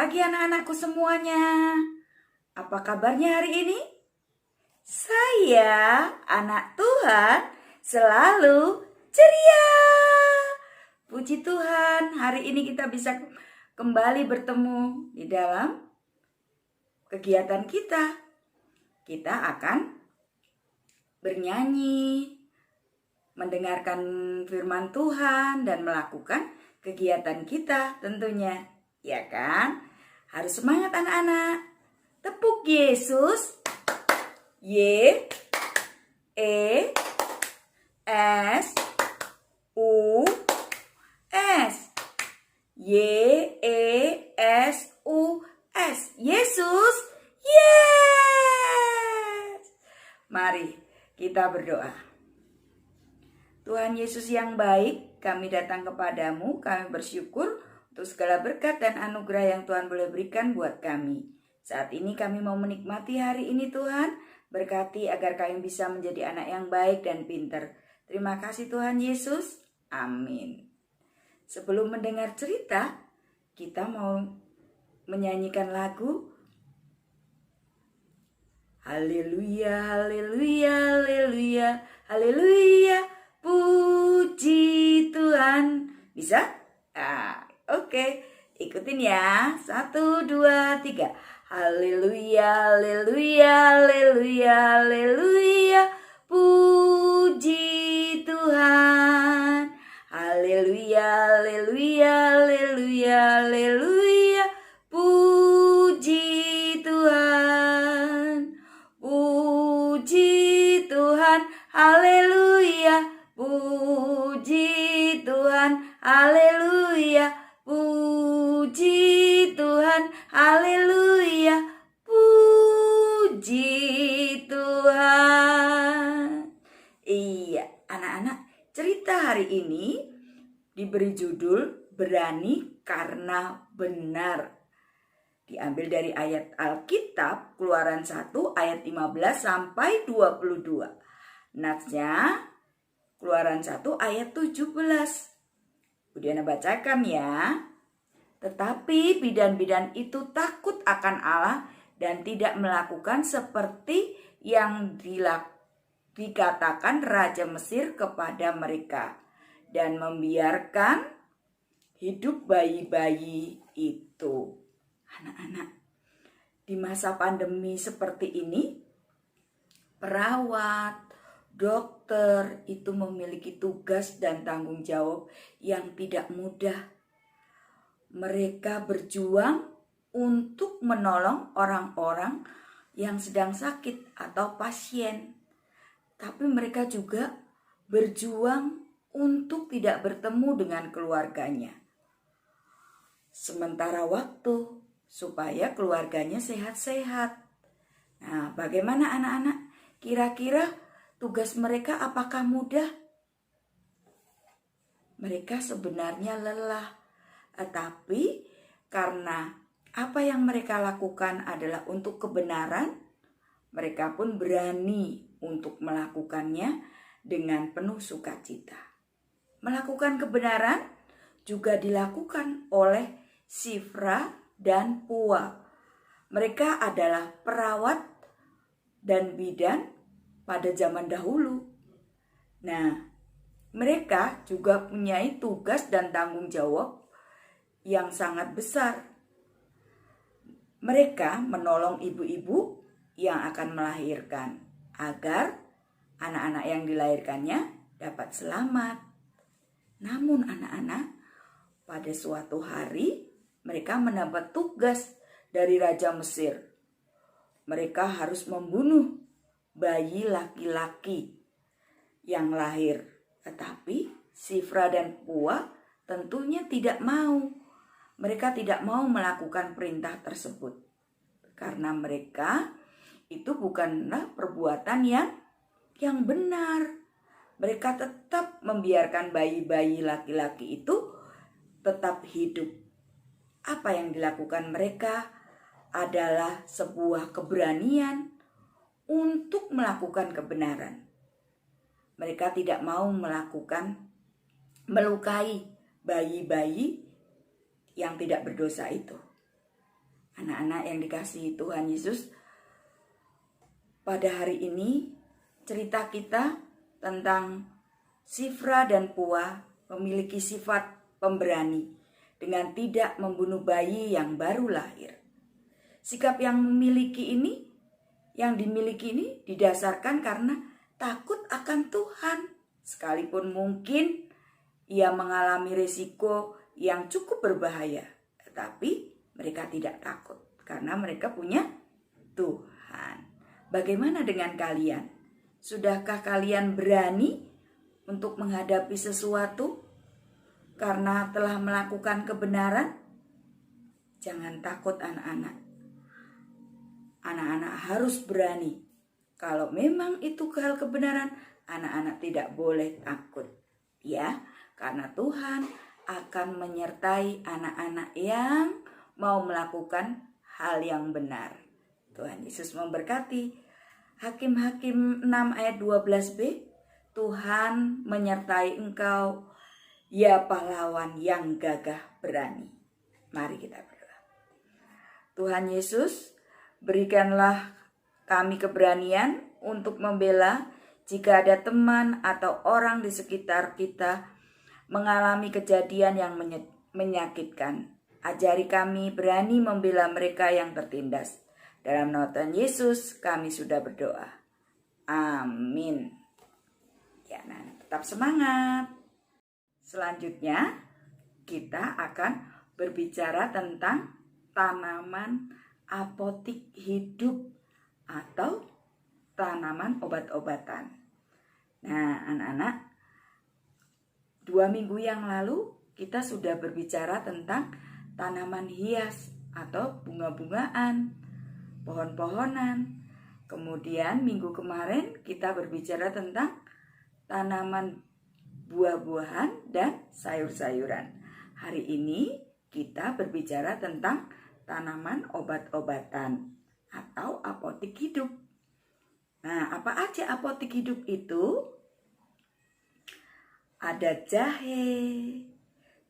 pagi anak-anakku semuanya. Apa kabarnya hari ini? Saya, anak Tuhan, selalu ceria. Puji Tuhan, hari ini kita bisa kembali bertemu di dalam kegiatan kita. Kita akan bernyanyi, mendengarkan firman Tuhan, dan melakukan kegiatan kita tentunya. Ya kan? Harus semangat anak-anak. Tepuk Yesus. Y E S U S. Y E S U S. Yesus. Yes. Mari kita berdoa. Tuhan Yesus yang baik, kami datang kepadamu, kami bersyukur untuk segala berkat dan anugerah yang Tuhan boleh berikan buat kami. Saat ini kami mau menikmati hari ini Tuhan, berkati agar kami bisa menjadi anak yang baik dan pintar. Terima kasih Tuhan Yesus, amin. Sebelum mendengar cerita, kita mau menyanyikan lagu Haleluya, haleluya, haleluya, haleluya, puji Tuhan. Bisa? Oke, ikutin ya. 1, 2, 3. Haleluya, haleluya, haleluya, haleluya, puji Tuhan. Haleluya, haleluya, haleluya, haleluya, puji Tuhan. Puji Tuhan, haleluya, puji Tuhan, haleluya, puji Tuhan, haleluya, puji Tuhan. Iya, anak-anak, cerita hari ini diberi judul Berani Karena Benar. Diambil dari ayat Alkitab Keluaran 1 ayat 15 sampai 22. Natsnya Keluaran 1 ayat 17. Kemudian bacakan ya. Tetapi bidan-bidan itu takut akan Allah dan tidak melakukan seperti yang dikatakan Raja Mesir kepada mereka, dan membiarkan hidup bayi-bayi itu. Anak-anak, di masa pandemi seperti ini, perawat, dokter itu memiliki tugas dan tanggung jawab yang tidak mudah. Mereka berjuang untuk menolong orang-orang yang sedang sakit atau pasien. Tapi mereka juga berjuang untuk tidak bertemu dengan keluarganya. Sementara waktu supaya keluarganya sehat-sehat. Nah, bagaimana anak-anak? Kira-kira tugas mereka apakah mudah? Mereka sebenarnya lelah, tetapi karena apa yang mereka lakukan adalah untuk kebenaran, mereka pun berani untuk melakukannya dengan penuh sukacita. Melakukan kebenaran juga dilakukan oleh Shifra dan Pua. Mereka adalah perawat dan bidan pada zaman dahulu. Nah, mereka juga punya tugas dan tanggung jawab yang sangat besar. Mereka menolong ibu-ibu yang akan melahirkan agar anak-anak yang dilahirkannya dapat selamat. Namun anak-anak, pada suatu hari mereka mendapat tugas dari Raja Mesir. Mereka harus membunuh bayi laki-laki yang lahir. Tetapi Shifra dan Pua tentunya tidak mau. Mereka tidak mau melakukan perintah tersebut. Karena mereka itu bukanlah perbuatan yang benar. Mereka tetap membiarkan bayi-bayi laki-laki itu tetap hidup. Apa yang dilakukan mereka adalah sebuah keberanian untuk melakukan kebenaran. Mereka tidak mau melukai bayi-bayi yang tidak berdosa itu. Anak-anak yang dikasihi Tuhan Yesus, pada hari ini cerita kita tentang Shifra dan Puah memiliki sifat pemberani dengan tidak membunuh bayi yang baru lahir. Sikap yang dimiliki ini didasarkan karena takut akan Tuhan. Sekalipun mungkin ia mengalami risiko yang cukup berbahaya, tetapi mereka tidak takut karena mereka punya Tuhan. Bagaimana dengan kalian? Sudahkah kalian berani untuk menghadapi sesuatu karena telah melakukan kebenaran? Jangan takut anak-anak. Anak-anak harus berani. Kalau memang itu hal kebenaran, anak-anak tidak boleh takut. Ya, karena Tuhan akan menyertai anak-anak yang mau melakukan hal yang benar. Tuhan Yesus memberkati. Hakim-Hakim 6 ayat 12b, Tuhan menyertai engkau, ya pahlawan yang gagah berani. Mari kita berdoa. Tuhan Yesus, berikanlah kami keberanian untuk membela jika ada teman atau orang di sekitar kita mengalami kejadian yang menyakitkan. Ajari kami berani membela mereka yang tertindas. Dalam nama Tuhan Yesus kami sudah berdoa. Amin. Ya, nah, tetap semangat. Selanjutnya kita akan berbicara tentang tanaman apotik hidup atau tanaman obat-obatan. Nah, anak-anak, 2 minggu yang lalu kita sudah berbicara tentang tanaman hias atau bunga-bungaan, pohon-pohonan. Kemudian minggu kemarin kita berbicara tentang tanaman buah-buahan dan sayur-sayuran. Hari ini kita berbicara tentang tanaman obat-obatan atau apotik hidup. Nah, apa aja apotik hidup itu? Ada jahe.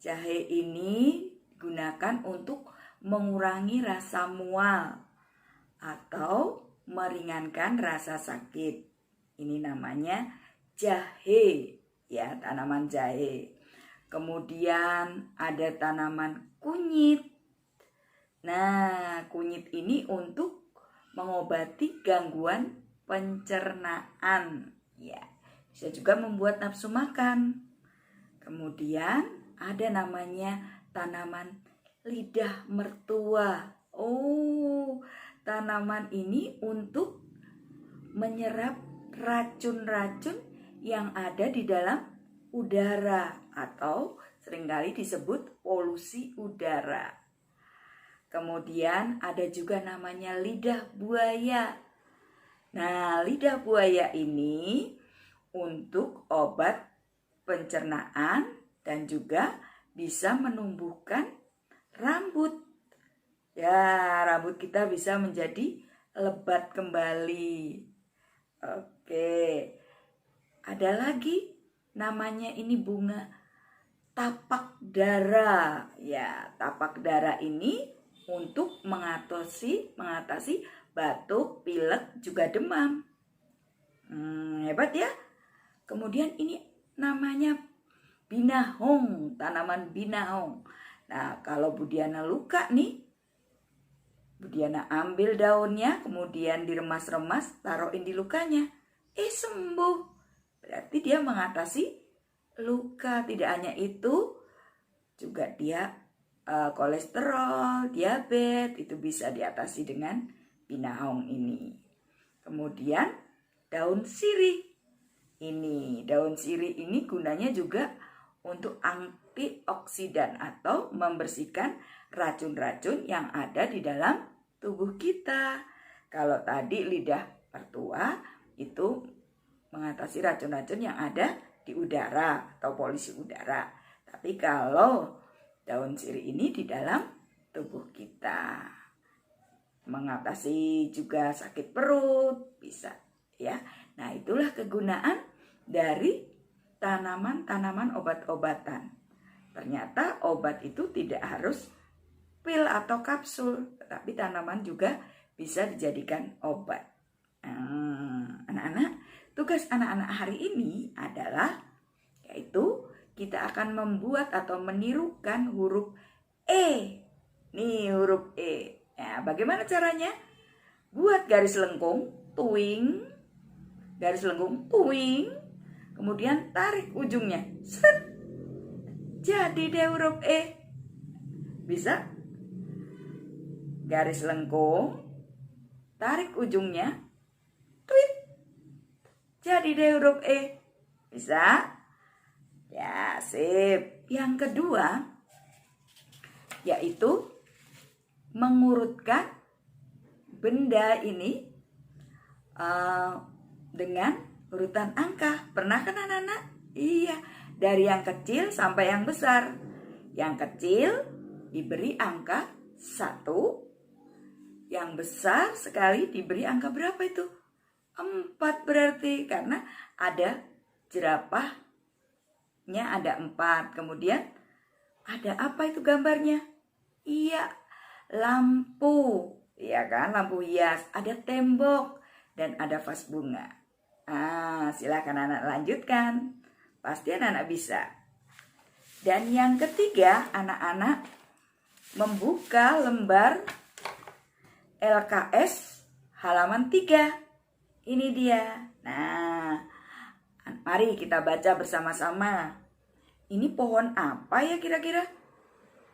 Jahe ini digunakan untuk mengurangi rasa mual atau meringankan rasa sakit. Ini namanya jahe, ya, tanaman jahe. Kemudian ada tanaman kunyit. Nah, kunyit ini untuk mengobati gangguan pencernaan, ya. Bisa juga membuat nafsu makan. Kemudian ada namanya tanaman lidah mertua. Oh, tanaman ini untuk menyerap racun-racun yang ada di dalam udara atau seringkali disebut polusi udara. Kemudian ada juga namanya lidah buaya. Nah, lidah buaya ini untuk obat pencernaan dan juga bisa menumbuhkan rambut. Ya, rambut kita bisa menjadi lebat kembali. Oke. Ada lagi namanya ini bunga tapak dara. Ya, tapak dara ini untuk mengatasi batuk, pilek, juga demam. Hebat ya. Kemudian ini namanya binahong, tanaman binahong. Nah, kalau Budiana luka nih, Budiana ambil daunnya, kemudian diremas-remas, taruhin di lukanya. Sembuh. Berarti dia mengatasi luka. Tidak hanya itu, juga dia kolesterol, diabetes, itu bisa diatasi dengan binahong ini. Kemudian daun sirih. Daun sirih ini gunanya juga untuk antioksidan atau membersihkan racun-racun yang ada di dalam tubuh kita. Kalau tadi lidah mertua itu mengatasi racun-racun yang ada di udara atau polusi udara. Tapi kalau daun sirih ini di dalam tubuh kita, mengatasi juga sakit perut bisa, ya. Nah, itulah kegunaan dari tanaman-tanaman obat-obatan. Ternyata obat itu tidak harus pil atau kapsul, tapi tanaman juga bisa dijadikan obat. Anak-anak, tugas anak-anak hari ini adalah yaitu kita akan membuat atau menirukan huruf E. Nih huruf E. Nah, bagaimana caranya? Buat garis lengkung, tuing, garis lengkung, tuing, kemudian tarik ujungnya, seret. Jadi deh huruf E. Bisa? Garis lengkung, tarik ujungnya, tweet. Jadi deh huruf E. Bisa? Ya, sip. Yang kedua, yaitu mengurutkan benda ini dengan urutan angka. Pernah kan anak-anak? Iya, dari yang kecil sampai yang besar. Yang kecil diberi angka 1. Yang besar sekali diberi angka berapa itu? 4 berarti, karena ada jerapahnya ada 4. Kemudian ada apa itu gambarnya? Iya, lampu. Iya kan, lampu hias. Ada tembok dan ada vas bunga. Silakan anak lanjutkan. Pasti anak-anak bisa. Dan yang ketiga, anak-anak membuka lembar LKS halaman 3. Ini dia. Nah, mari kita baca bersama-sama. Ini pohon apa ya kira-kira?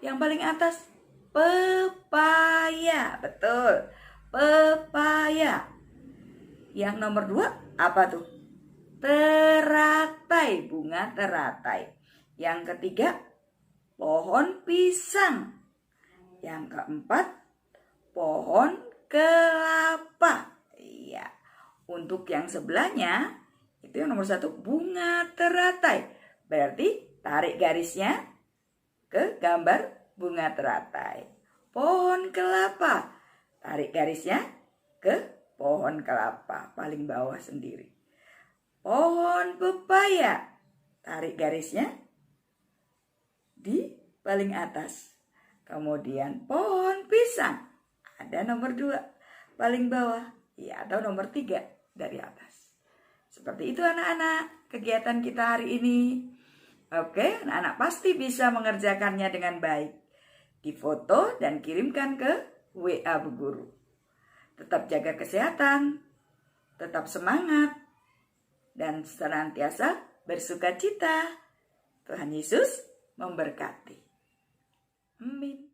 Yang paling atas, pepaya. Betul, pepaya. Yang nomor 2, apa tuh? Teratai, bunga teratai. Yang ketiga, pohon pisang. Yang keempat, pohon kelapa. Iya. Untuk yang sebelahnya, itu yang nomor 1, bunga teratai. Berarti tarik garisnya ke gambar bunga teratai. Pohon kelapa, tarik garisnya ke pohon kelapa, paling bawah sendiri. Pohon pepaya, tarik garisnya di paling atas. Kemudian pohon pisang, ada nomor 2, paling bawah, ya, atau nomor 3 dari atas. Seperti itu anak-anak, kegiatan kita hari ini. Oke, anak-anak pasti bisa mengerjakannya dengan baik. Difoto dan kirimkan ke WA Bu Guru. Tetap jaga kesehatan, tetap semangat, dan senantiasa bersukacita. Tuhan Yesus memberkati. Amin.